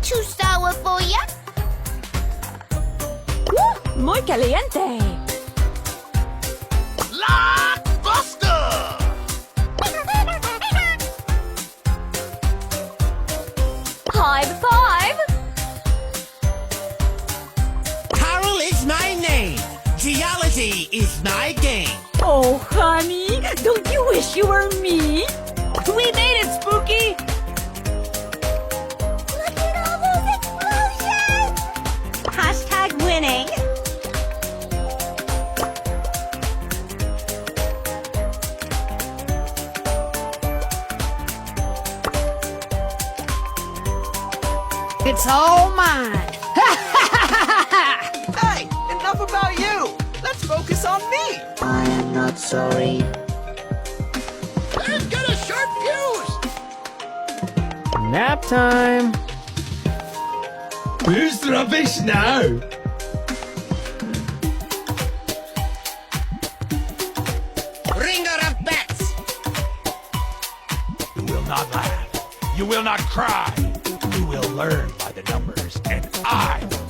Too sour for ya? Muy caliente. Blockbuster! High five. Carol is my name. Geology is my game. Oh, honey, don't you wish you were me? We made it, Spooky. Look at all those explosions! Hashtag winning. It's all mine. Hey, enough about you. Let's focus on me. I am not sorry. I've got a sharp fuse. Nap time. Who's rubbish now? Ringer of bats. You will not laugh. You will not cry. You will learn by the numbers, and I will